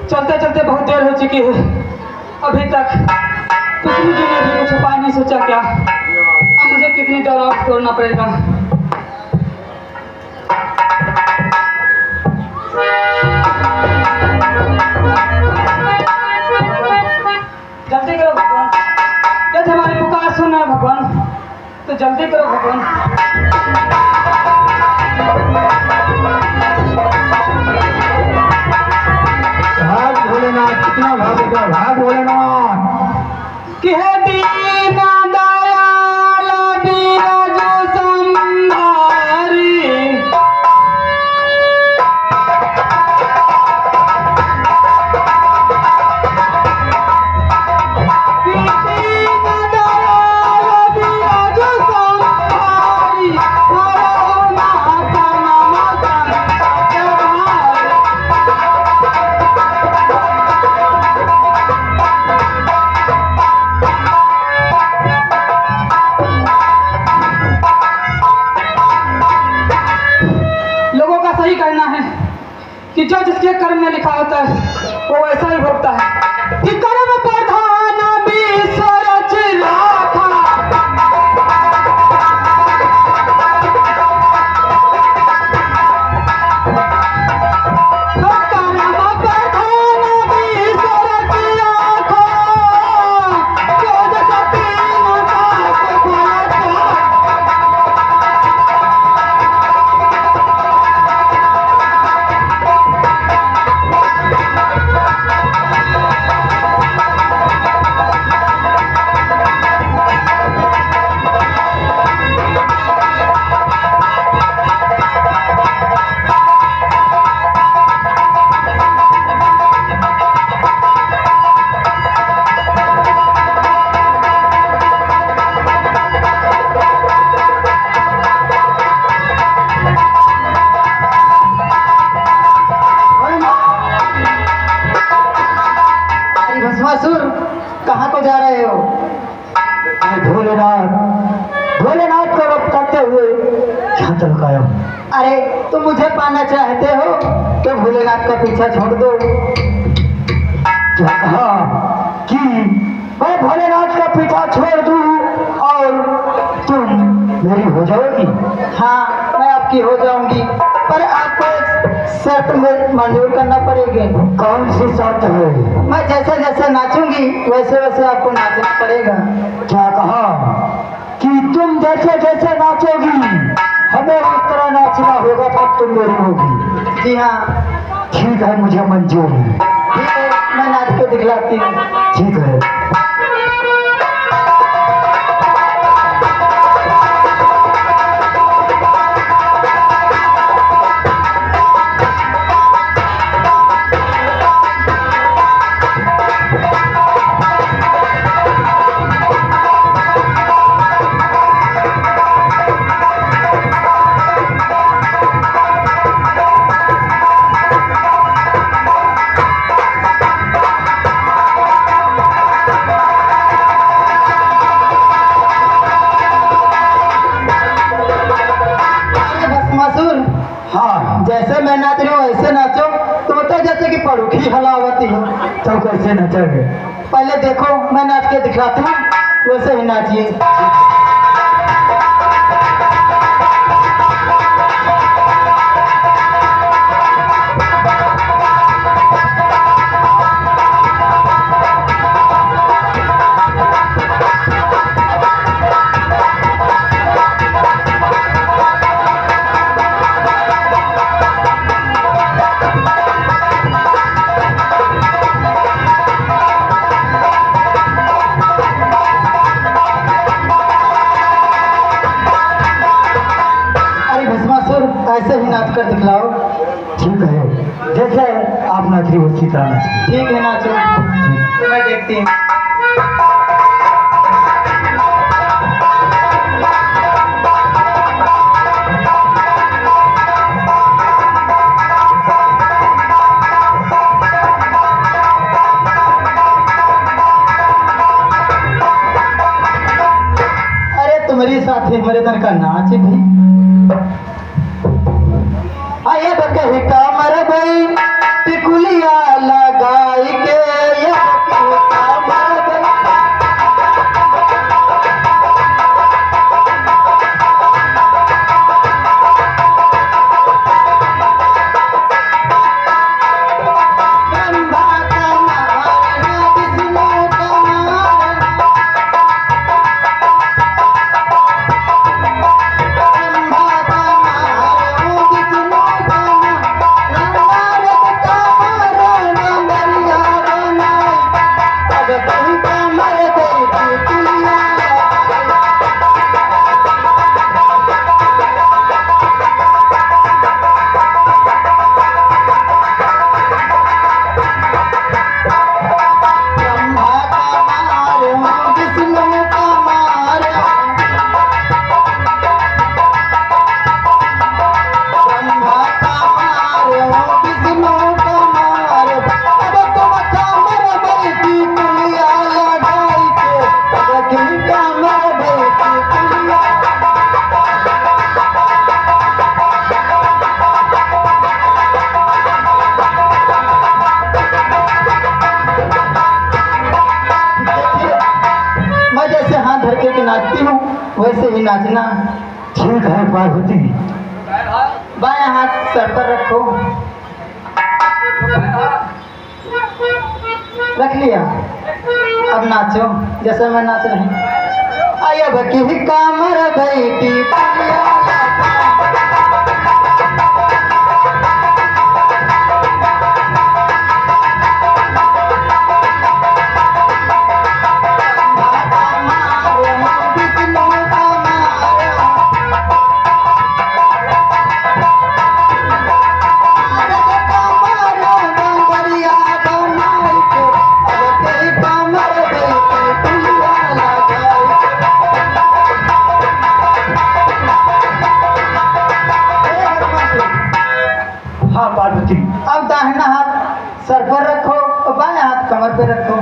चलते चलते बहुत देर हो चुकी है, अभी तक कितनी दिन अभी कुछ उपाय नहीं सोचा क्या। अब मुझे कितनी दौड़ तोड़ना पड़ेगा। जल्दी करो भगवान, यदि हमारी पुकार सुन रहे भगवान तो जल्दी करो भगवान। भाग भोलेनाथ, कितना भागेगा, भाग भोलेनाथ। कि है दीन दयाल बिरजू संहारी, कि दीन दयाल बिरजू संहारी, हरो नाथ नमः संहारी। लोगों का सही कहना है कि जो जिसके कर्म में लिखा होता है वो वैसा ही भोगता है। कि कर्म प्रधान विश्वरच राखा, तो कर्म प्रधान विश्वरच राखा, जो जस तीन ताप फल चाखा। भस्मासुर, कहाँ को जा रहे हो? भोलेनाथ, भोलेनाथ को वक्त करते हुए क्या चलकाया। अरे तुम मुझे पाना चाहते हो तो भोलेनाथ का पीछा छोड़ दो। क्या कहा कि मैं भोलेनाथ का पीछा छोड़ दूं और तुम मेरी हो जाओगी? हाँ, मैं आपकी हो जाऊंगी, पर आपको शर्त में मंजूर करना पड़ेगी। कौन सी शर्त है? मैं जैसे जैसे नाचूंगी वैसे वैसे आपको नाचना पड़ेगा। क्या कहा कि तुम जैसे जैसे नाचोगी हमें उस तरह नाचना होगा तब तुम मेरी होगी? जी हाँ। ठीक है, मुझे मंजूर है। ठीक है, मैं नाच के दिखलाती हूँ। ठीक है। हाँ, जैसे मैं नाच रही हूँ ऐसे नाचो। तुम तो जैसे कि पड़ोखी हलावती हो। तो कैसे नाचोगे? पहले देखो, मैं नाच के दिखाती हूँ, वैसे ही नाचिए। ऐसे ही नाच कर दिखलाओ। ठीक है, जैसे आप नाच रही उसी तरह नाच। ठीक है, नाचो। मैं देखती हूँ। अरे तुम्हारी साथी हमारे तन का नाच भी आया कमर भाई टिकुलिया लगा भी नाचना। ठीक है पार्वती। बाएं हाथ सर पर रखो। रख लिया। अब नाचो जैसे मैं नाच रही हूँ। अब की कामर बैठी पुलिया हाँ पार्वती। अब दाहिना हाथ सर पर रखो और बाएं हाथ कमर पे रखो।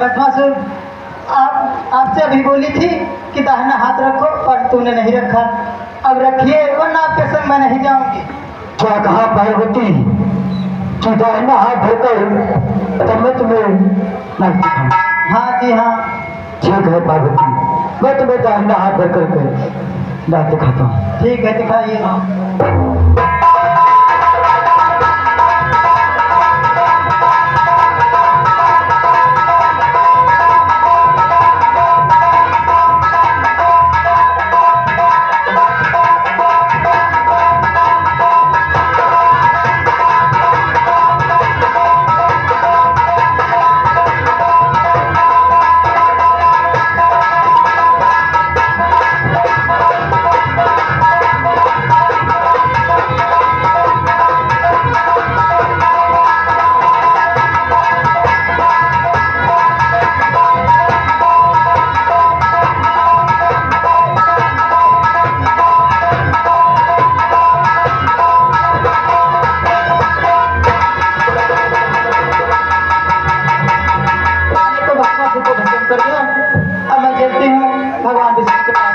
बदमाशुर, आप आपसे अभी बोली थी कि दाहिना हाथ रखो और तूने नहीं रखा। अब रखिए वरना आपके संग मैं नहीं जाऊंगी। क्या कहा पार्वती कि दाहिना हाथ धोकर तब मैं तुम्हें नाच दिखाऊं? हाँ जी हाँ। ठीक है पार्वती, मैं तुम्हें दाहिना हाथ धर करके नाच दिखाता हूँ। ठीक है दिखाइए। करिए। अब मैं चलती हूँ भगवान विष्णु के पास।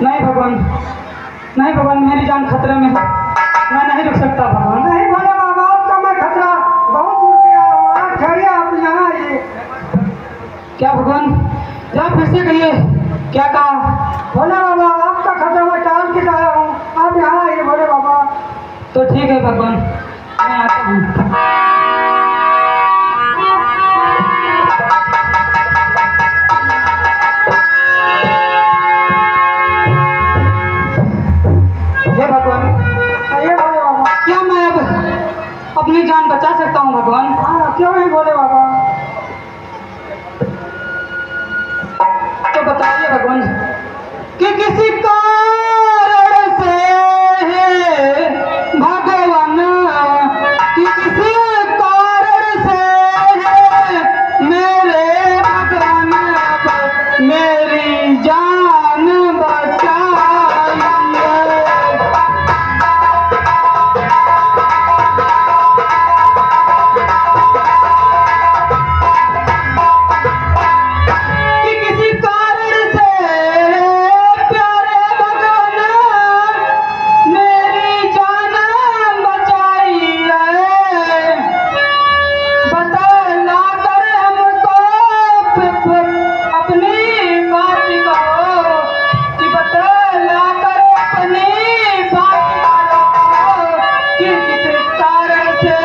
नहीं भगवान, नहीं भगवान, मेरी जान खतरे में है, मैं नहीं रुक सकता भगवान। नहीं भोले बाबा, आपका मैं खतरा बहुत दूर पे आया हूँ। आप ठहरिए, आप यहाँ आइए। क्या भगवान, या फिर से कहिए, क्या कहा? भोले बाबा, आपका खतरा मैं टाल के आया हूँ। आप यहाँ आइए भोले बाबा। तो ठीक है भगवान, मैं आता हूँ। हे भगवान, आइए भोले बाबा। क्या मैं अब अपनी जान बचा सकता हूँ भगवान? हाँ, क्यों नहीं भोले बाबा। तो बताइए भगवान कि किसी कारण से है भगवान, कि किसी कारण से है मेरे भगवान, अब मेरी जान बचाइए। कि किसी कारण से प्यारे भगवान मेरी जान बचाइए। बतला कर हमको अपनी बात कहो, कि बतला कर अपनी बात कहो, कि किस कारण से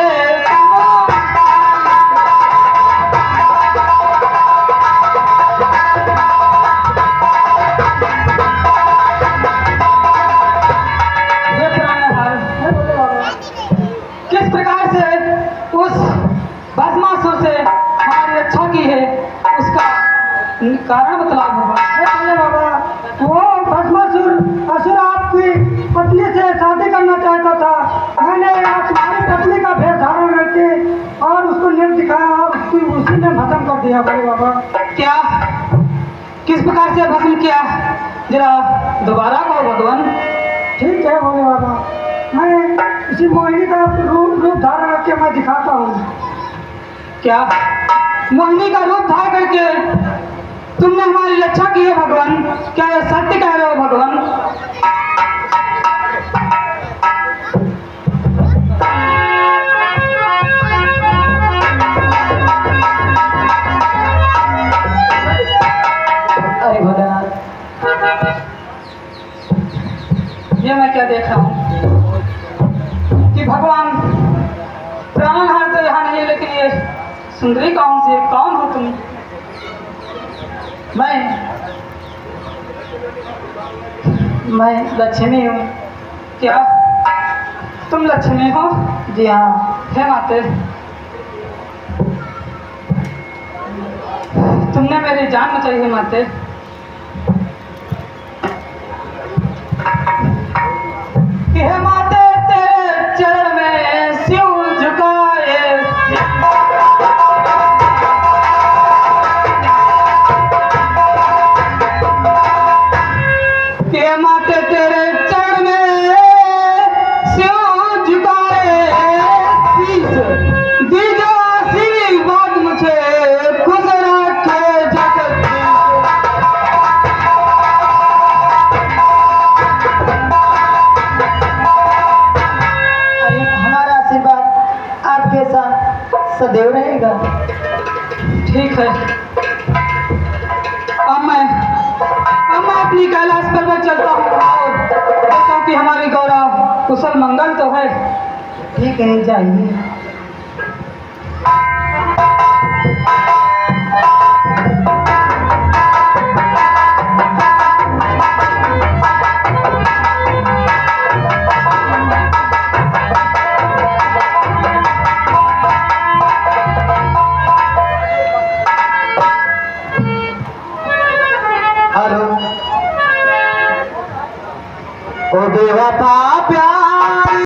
ये पुराना हाल है भोले बाबा। किस प्रकार से उस भस्मासुर से हमारी रक्षा की है, उसका कारण बतलाओ होगा। हे भोले बाबा, वो भस्मासुर असुर आपकी पत्नी से शादी करना चाहता था। मैंने तुम्हारी पत्नी का भेष धारण करके और उसको निर्द दिखाया और उसी ने भस्म कर दिया भोले बाबा। क्या, किस प्रकार से भस्म किया, जरा दोबारा कहो भगवान। ठीक है भोले बाबा, मैं इसी मोहिनी का रूप धारण करके मैं दिखाता हूँ। क्या मोहिनी का रूप धार करके तुमने हमारी रक्षा की है भगवान? क्या ये सत्य कह रहे हो भगवान? अरे भोलेनाथ, ये मैं क्या देख रहा हूँ कि भगवान प्राणहार तो यहाँ नहीं है, लेकिन ये सुंदरी कौन सी है? कौन हो तुम? मैं लक्ष्मी हूँ। क्या तुम लक्ष्मी हो? जी हाँ। हे माते, तुमने मेरी जान बचाई है माते। कि हे माते, तेरे चरण में सिर झुकाए, कि हे माते तेरे चरण में सिर झुकाए, शीश दीजो आशीर्वाद मुझे, खुश रखे जगदीश। अरे हमारा आशीर्वाद आपके साथ सदैव रहेगा। ठीक है, अब मैं अपनी कैलाश पर्वत चलता हूँ और देखता हूँ कि हमारी गौरव कुशल मंगल तो है। ठीक है जाइए। हेलो, ओ बेवफा प्यार